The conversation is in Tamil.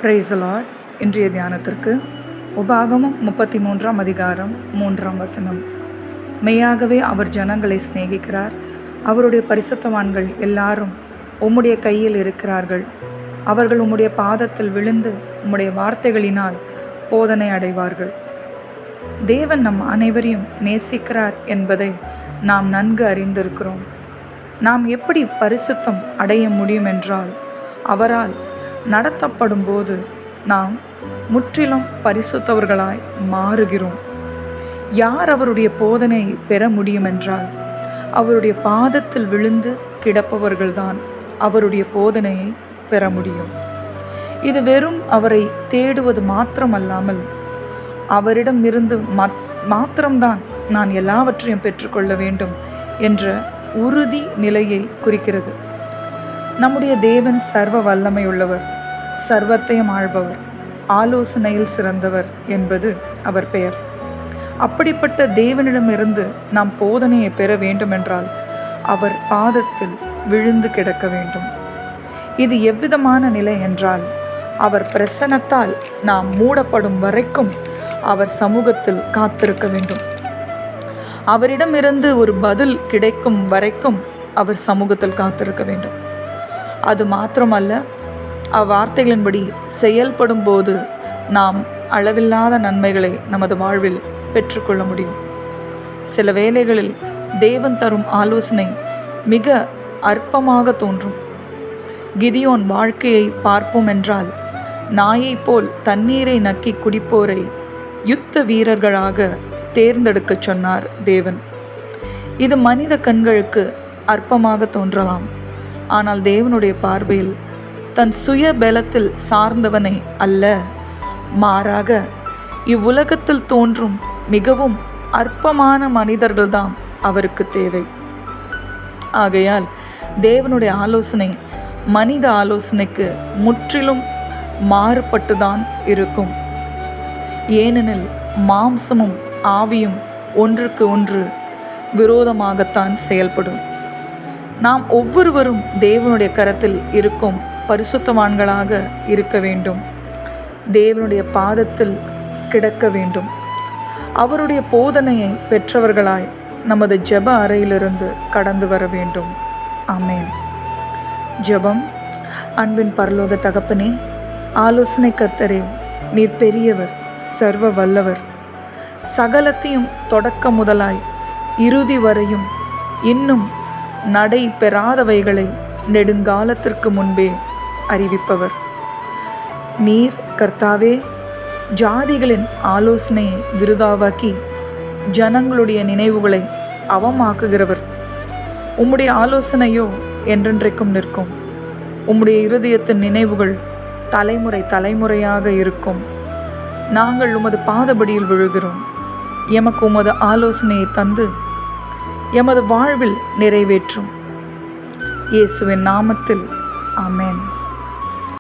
Praise the Lord. இன்றைய தியானத்திற்கு உபாகமம் 33ஆம் அதிகாரம் 3ஆம் வசனம். மெய்யாகவே அவர் ஜனங்களை சிநேகிக்கிறார், அவருடைய பரிசுத்தவான்கள் எல்லாரும் உம்முடைய கையில் இருக்கிறார்கள். அவர்கள் உம்முடைய பாதத்தில் விழுந்து உம்முடைய வார்த்தைகளினால் போதனை அடைவார்கள். தேவன் நம் அனைவரையும் நேசிக்கிறார் என்பதை நாம் நன்கு அறிந்திருக்கிறோம். நாம் எப்படி பரிசுத்தம் அடைய முடியும் என்றால், அவரால் நடத்தப்படும் போது நாம் முற்றிலும் பரிசுத்தவர்களாய் மாறுகிறோம். யார் அவருடைய போதனை பெற முடியும் என்றால், அவருடைய பாதத்தில் விழுந்து கிடப்பவர்கள்தான் அவருடைய போதனையை பெற முடியும். இது வெறும் அவரை தேடுவது மாத்திரமல்லாமல், அவரிடம் இருந்து மாத்திரம்தான் நான் எல்லாவற்றையும் பெற்றுக்கொள்ள வேண்டும் என்ற உறுதி நிலையை குறிக்கிறது. நம்முடைய தேவன் சர்வ வல்லமை உள்ளவர், சர்வத்தையும் ஆள்பவர், ஆலோசனையில் சிறந்தவர் என்பது அவர் பெயர். அப்படிப்பட்ட தேவனிடமிருந்து நாம் போதனையை பெற வேண்டுமென்றால் அவர் பாதத்தில் விழுந்து கிடக்க வேண்டும். இது எவ்விதமான நிலை என்றால், அவர் பிரசன்னத்தால் நாம் மூடப்படும் வரைக்கும் அவர் சமூகத்தில் காத்திருக்க வேண்டும். அவரிடமிருந்து ஒரு பதில் கிடைக்கும் வரைக்கும் அவர் சமூகத்தில் காத்திருக்க வேண்டும். அது மாத்திரமல்ல, அவ்வார்த்தைகளின்படி செயல்படும் போது நாம் அளவில்லாத நன்மைகளை நமது வாழ்வில் பெற்றுக்கொள்ள முடியும். சில வேளைகளில் தேவன் தரும் ஆலோசனை மிக அற்பமாக தோன்றும். கிதியோன் வாழ்க்கையை பார்ப்போம் என்றால், நாயை போல் தண்ணீரை நக்கி குடிப்போரை யுத்த வீரர்களாக தேர்ந்தெடுக்க சொன்னார் தேவன். இது மனித கண்களுக்கு அற்பமாக தோன்றலாம். ஆனால் தேவனுடைய பார்வையில் தன் சுய பலத்தில் சார்ந்தவனை அல்ல, மாறாக இவ்வுலகத்தில் தோன்றும் மிகவும் அற்பமான மனிதர்கள்தான் அவருக்கு தேவை. ஆகையால் தேவனுடைய ஆலோசனை மனித ஆலோசனைக்கு முற்றிலும் மாறுபட்டுதான் இருக்கும். ஏனெனில் மாம்சமும் ஆவியும் ஒன்றுக்கு ஒன்று விரோதமாகத்தான் செயல்படும். நாம் ஒவ்வொருவரும் தேவனுடைய கரத்தில் இருக்கும் பரிசுத்தவான்களாக இருக்க வேண்டும். தேவனுடைய பாதத்தில் கிடக்க வேண்டும். அவருடைய போதனையை பெற்றவர்களாய் நமது ஜெப அறையிலிருந்து கடந்து வர வேண்டும். ஆமென். ஜெபம். அன்பின் பரலோக தகப்பனே, ஆலோசனை கர்த்தரே, நீர் பெரியவர், சர்வ வல்லவர். சகலத்தையும் தொடக்க முதலாய் இறுதி வரையும் இன்னும் நடை பெறாதவைகளை நெடுங்காலத்திற்கு முன்பே அறிவிப்பவர் நீர். கர்த்தாவே, ஜாதிகளின் ஆலோசனையை விருதாவாக்கி ஜனங்களுடைய நினைவுகளை அவமாக்குகிறவர். உம்முடைய ஆலோசனையோ என்றென்றைக்கும் நிற்கும். உம்முடைய இருதயத்தின் நினைவுகள் தலைமுறை தலைமுறையாக இருக்கும். நாங்கள் உமது பாதபடியில் விழுகிறோம். எமக்கு உமது ஆலோசனையை தந்து எமது வாழ்வில் நிறைவேற்றும். இயேசுவின் நாமத்தில் ஆமென்.